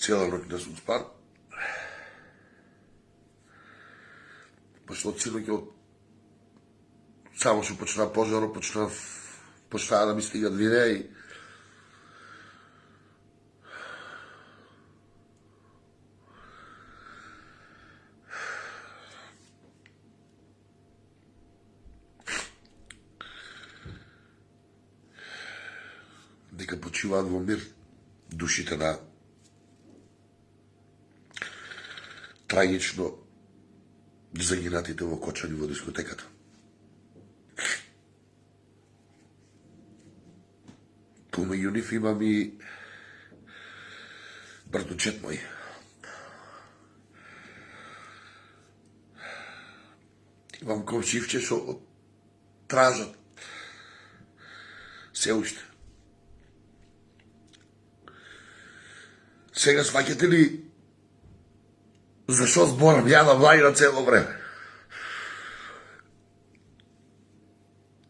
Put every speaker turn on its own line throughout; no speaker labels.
цела ноќ не сум спан. Пошто од синоќ само што почна пожарот, почнаа да ми стигат видеа и дека почиваат во мир душите на трагично загинатите во Кочани во дискотеката. Помеѓу нив имам и братучет мој. Имам комшивче што тражат се уште. Сега сваќате ли зашо зборам ја на Влајна цело време?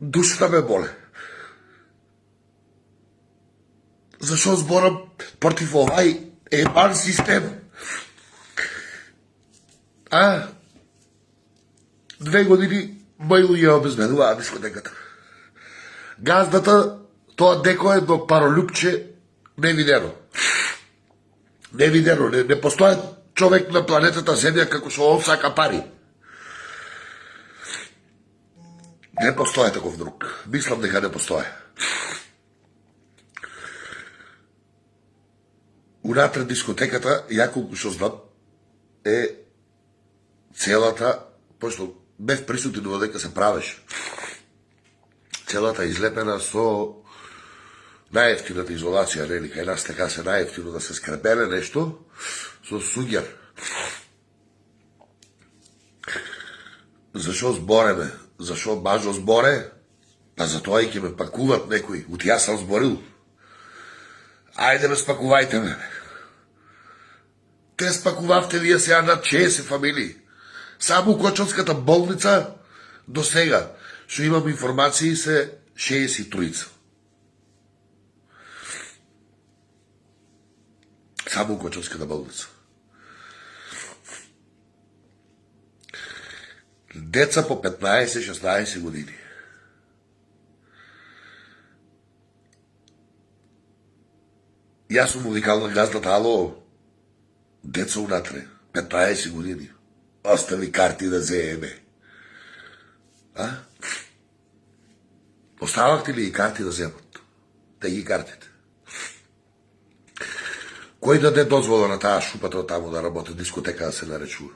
Душата ме боле. Зашо зборам против овај ебан систем? 2 години мој луѓе обезбедуваа дискотеката. Газдата, тоа деко едно паролюпче невидено. Невидено, не постои човек на планетата Земја како што он сака пари. Не постои таков друг. Мислам дека не постои. Унатре дискотеката, ја колку што знам, е целата, пошто бев присутен додека се правеше, целата излепена со најефтината изолација, нели, кај нас така се најефтино да се скрепеле нешто со суѓер. Зашо збореме? Зашо бажо зборе? Па за тоа и ќе ме пакуват некои. Ути јас сам зборил. Ајде ме спакувајте ме. Те спакувавте вие сега над 60 фамилии. Само Кочанската болница до сега, што имам информации, се 63. Само Кочанската болница. Деца по 15-16 години. Јас сум викал на газдата, ало, деца унатре, 15 години. Остави карти да земе. Оставахте ли и карти да земат? Да ги картите. Кој даде дозвола на таа шупата таму да работи, дискотека да се наречува?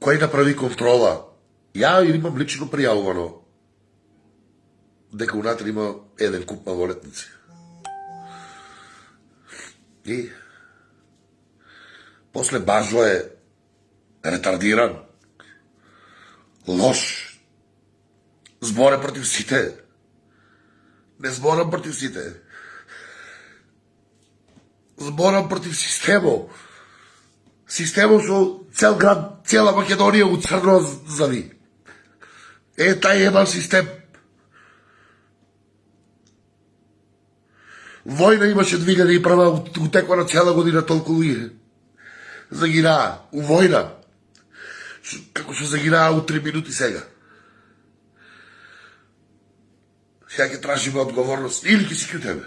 Кој направи контрола? Ја имам лично пријавувано дека унатре има еден куп малолетници. И после бажо е ретардиран, лош, зборе против сите. Не зборам против сите. Зборам против системот. Системот со цел град, цела Македонија уцрно зави. Тај ебан систем. Војна имаше 2001 утекла на цела година толку луѓе. Загинаа у војна. Како што загинаа у 3 минути сега. Сега ќе тражиме одговорност или ќе си кјутеме.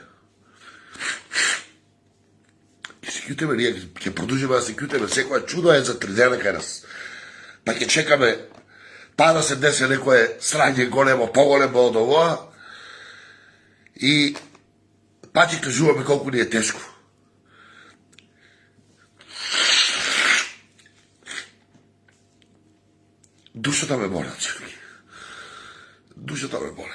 Ќе си кјутеме, ние ќе продолжиме да се кјутеме. Секоја чудо е за 3 дена кај нас. Па ќе чекаме па да се десе некое срање големо, поголемо од овоа и па ќе кажуваме колку ни е тешко. Душата ме боле, чекай. Душата ме боле.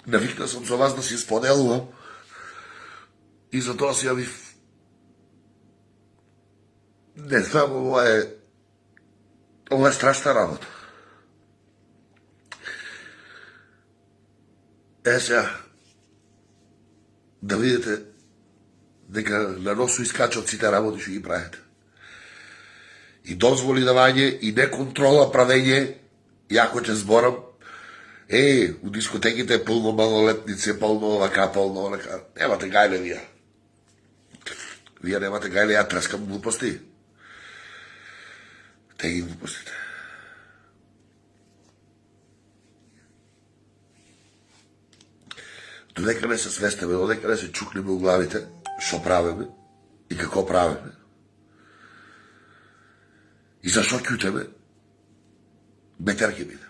Навикна сум со вас да си споделувам и за тоа си јавив. Не знам, ова е страшна работа. Сега, да видите дека на носу искачат сите работи што ги правите. И дозволи давање, и не контрола правење, јако ќе зборам, У дискотеките е полно малолетници, полно овака, полно онака. Немате гајле вие. Вие немате гајле, ја трескам глупости. Те ги глупостите. Додека не се свестеме, додека не се чукнеме у главите, што правиме и како правиме. И зашо ќутеме, бетер ќе биде.